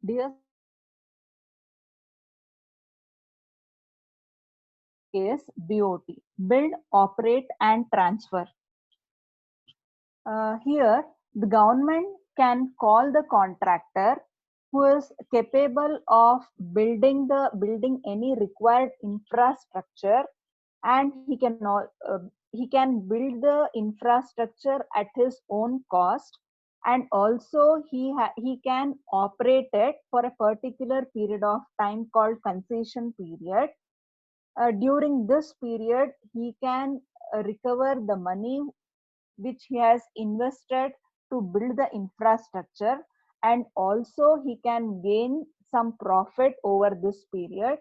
Dear is BOT, build, operate and transfer. Here, the government can call the contractor who is capable of building any required infrastructure, and he can build the infrastructure at his own cost, and also he can operate it for a particular period of time called concession period. During this period, he can recover the money which he has invested to build the infrastructure, and also he can gain some profit over this period.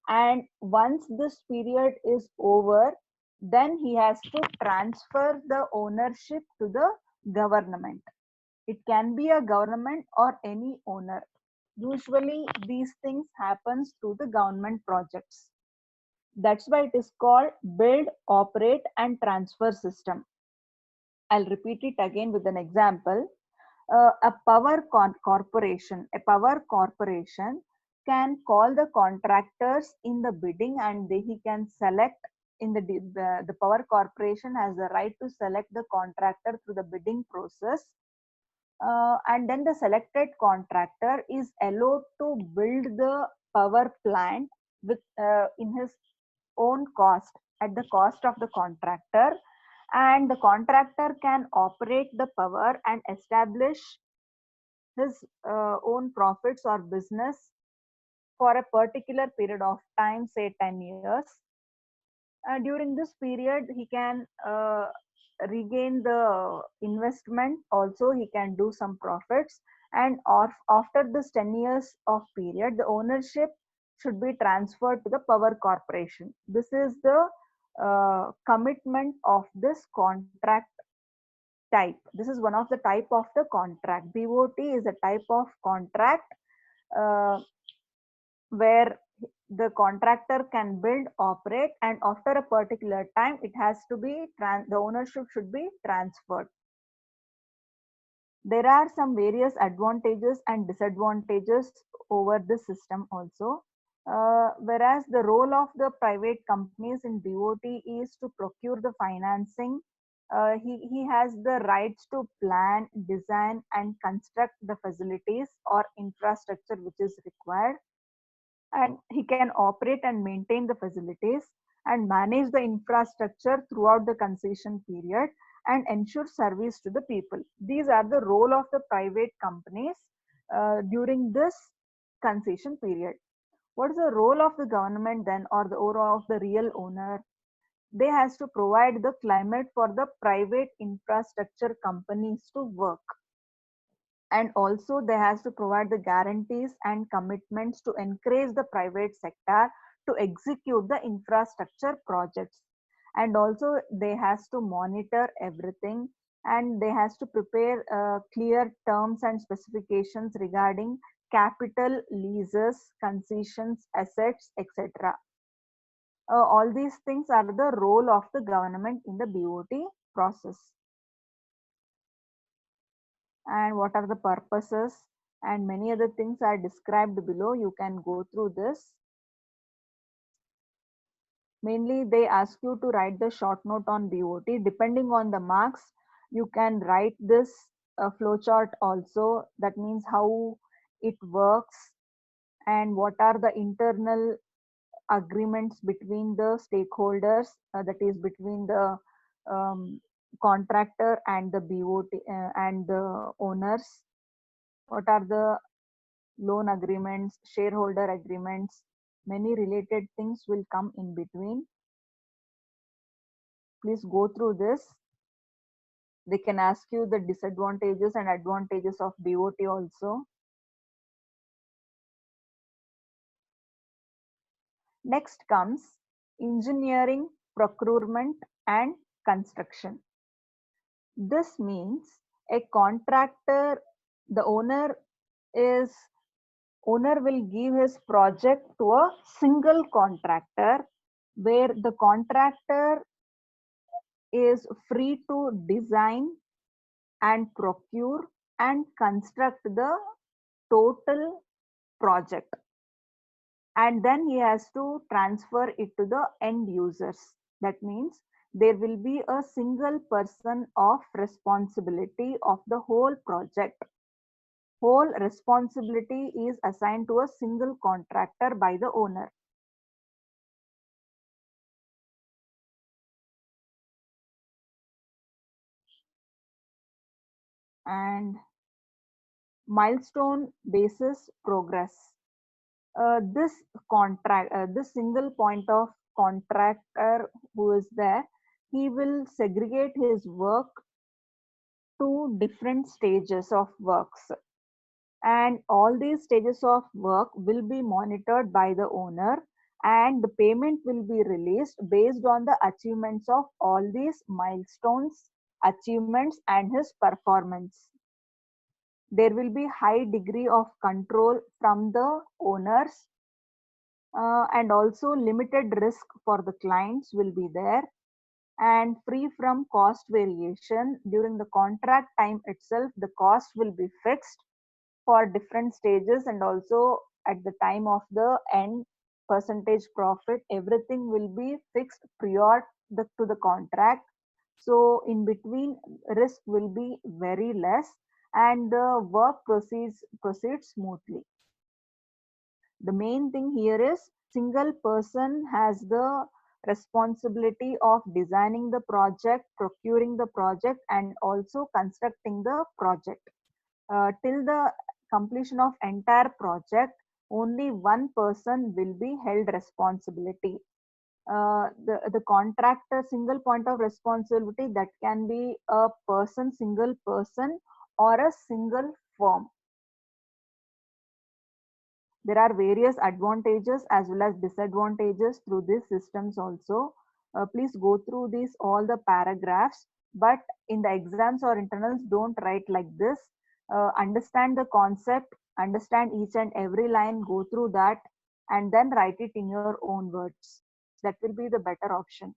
And once this period is over, then he has to transfer the ownership to the government. It can be a government or any owner. Usually these things happens through the government projects. That's why it is called build, operate and transfer system. I'll repeat it again with an example. A power corporation can call the contractors in the bidding, and he can select the power corporation has the right to select the contractor through the bidding process. And then the selected contractor is allowed to build the power plant with in his own cost, at the cost of the contractor, and the contractor can operate the power and establish his own profits or business for a particular period of time, say 10 years. During this period, he can regain the investment, also he can do some profits, and after this 10 years of period, the ownership should be transferred to the power corporation. This is the commitment of this contract type. This is one of the type of the contract. BOT is a type of contract uh, where the contractor can build, operate, and after a particular time, it has to be the ownership should be transferred. There are some various advantages and disadvantages over this system also. Whereas the role of the private companies in BOT is to procure the financing. He has the rights to plan, design, and construct the facilities or infrastructure which is required, and he can operate and maintain the facilities and manage the infrastructure throughout the concession period and ensure service to the people. These are the role of the private companies during this concession period. What is the role of the government then, or the role of the real owner? They has to provide the climate for the private infrastructure companies to work, and also they has to provide the guarantees and commitments to encourage the private sector to execute the infrastructure projects, and also they has to monitor everything, and they has to prepare clear terms and specifications regarding capital, leases, concessions, assets, etc. All these things are the role of the government in the BOT process. And what are the purposes, and many other things are described below. You can go through this. Mainly they ask you to write the short note on BOT. Depending on the marks, you can write this flowchart also. That means how it works and what are the internal agreements between the stakeholders, that is between the um, contractor and the BOT and the owners. What are the loan agreements, shareholder agreements, many related things will come in between. Please go through this. They can ask you the disadvantages and advantages of BOT also. Next comes engineering, procurement, and construction. This means a contractor, the is owner will give his project to a single contractor, where the contractor is free to design and procure and construct the total project, and then he has to transfer it to the end users. That means there will be a single person of responsibility of the whole project. Whole responsibility is assigned to a single contractor by the owner. And milestone basis progress. This single point of contractor who is there, he will segregate his work to different stages of works, and all these stages of work will be monitored by the owner, and the payment will be released based on the achievements of all these milestones, achievements, and his performance. There will be high degree of control from the owners, and also limited risk for the clients will be there, and free from cost variation. During the contract time itself, the cost will be fixed for different stages, and also at the time of the end, percentage profit, everything will be fixed prior to the contract. So in between, risk will be very less, and the work proceeds smoothly. The main thing here is single person has the responsibility of designing the project, procuring the project, and also constructing the project. Till the completion of entire project, only one person will be held responsibility. The contractor single point of responsibility, that can be a person, single person, or a single firm. There are various advantages as well as disadvantages through these systems also. Please go through these all the paragraphs, but in the exams or internals, don't write like this. Understand the concept, understand each and every line, go through that, and then write it in your own words. That will be the better option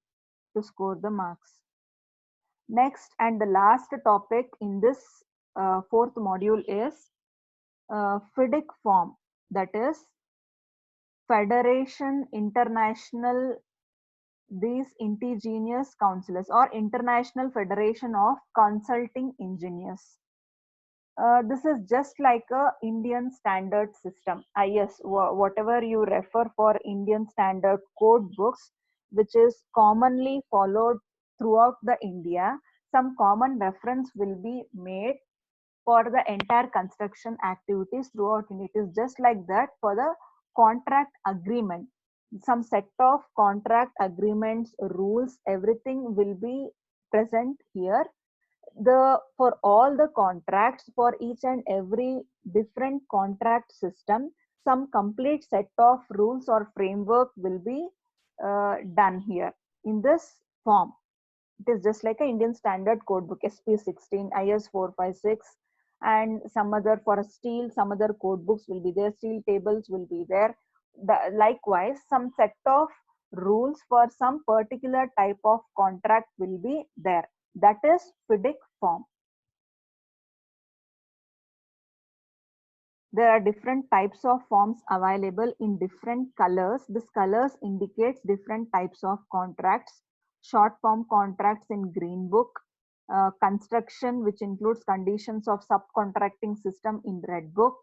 to score the marks. Next and the last topic in this fourth module is FIDIC form, that is Federation International these indigenous councillors, or International Federation of Consulting Engineers. This is just like a Indian standard system. IS, whatever you refer for Indian standard code books, which is commonly followed throughout the India, some common reference will be made for the entire construction activities throughout India. It is just like that for the contract agreement. Some set of contract agreements, rules, everything will be present here. The for all the contracts, for each and every different contract system, some complete set of rules or framework will be done here in this form. It is just like an Indian standard code book, SP16, IS 456, and some other for steel, some other code books will be there, steel tables will be there. Likewise, some set of rules for some particular type of contract will be there. That is FIDIC form. There are different types of forms available in different colors. This colors indicates different types of contracts. Short form contracts in green book, construction, which includes conditions of subcontracting system in red book,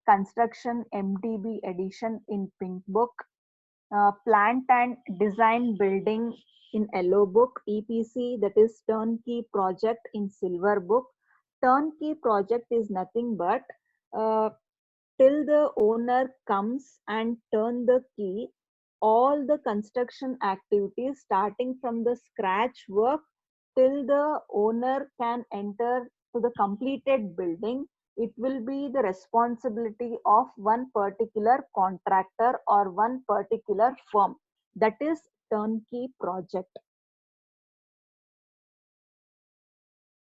construction MTB edition in pink book, plant and design building in yellow book, EPC, that is turnkey project, in silver book. Turnkey project is nothing but till the owner comes and turn the key, all the construction activities starting from the scratch work till the owner can enter to the completed building, it will be the responsibility of one particular contractor or one particular firm. That is turnkey project.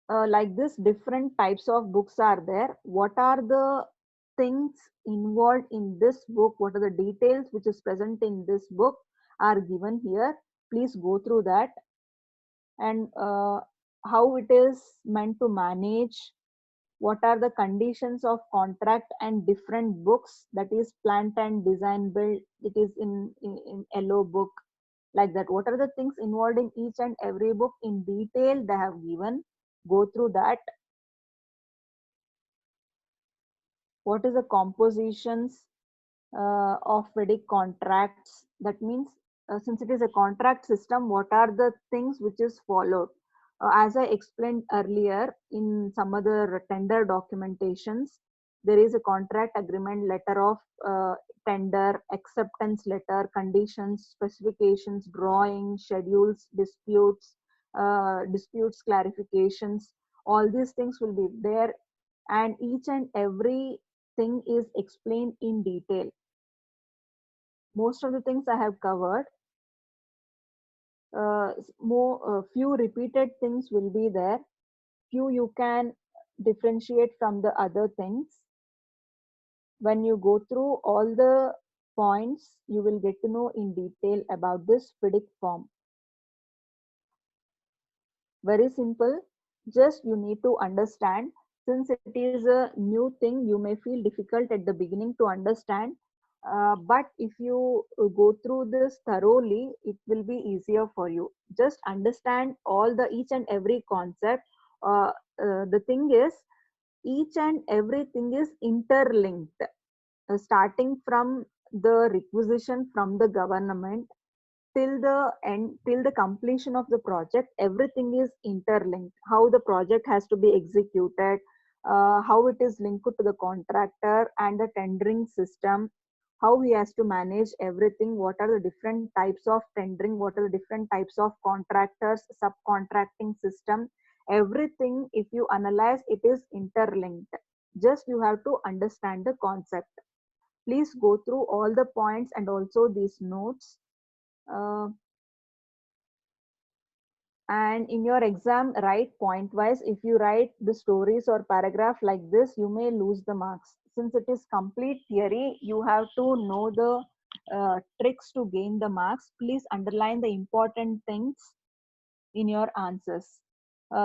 Like this, different types of books are there. What are the things involved in this book? What are the details which is present in this book are given here. Please go through that, and how it is meant to manage, what are the conditions of contract and different books, that is plant and design build, it is in LO book, like that. What are the things involved in each and every book in detail they have given. Go through that. What is the compositions of FIDIC contracts? That means since it is a contract system, what are the things which is followed? As I explained earlier in some other tender documentations, there is a contract agreement, letter of tender, acceptance letter, conditions, specifications, drawings, schedules, disputes clarifications. All these things will be there, and each and every thing is explained in detail. Most of the things I have covered. Few repeated things will be there. Few you can differentiate from the other things. When you go through all the points, you will get to know in detail about this FIDIC form. Very simple. Just you need to understand. Since it is a new thing, you may feel difficult at the beginning to understand. But if you go through this thoroughly, it will be easier for you. Just understand all the each and every concept. The thing is, each and everything is interlinked. Starting from the requisition from the government till the end, till the completion of the project, everything is interlinked. How the project has to be executed, how it is linked to the contractor and the tendering system, how he has to manage everything, what are the different types of tendering, what are the different types of contractors, subcontracting system. Everything, if you analyze, it is interlinked. Just you have to understand the concept. Please go through all the points and also these notes. uh, and in your exam, write point wise. If you write the stories or paragraph like this, you may lose the marks. Since it is complete theory, you have to know the tricks to gain the marks. Please underline the important things in your answers.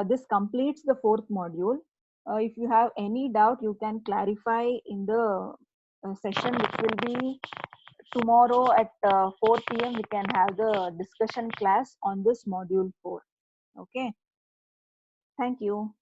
This completes the fourth module. If you have any doubt, you can clarify in the session which will be tomorrow at 4 p.m. We can have the discussion class on this module 4. Okay. Thank you.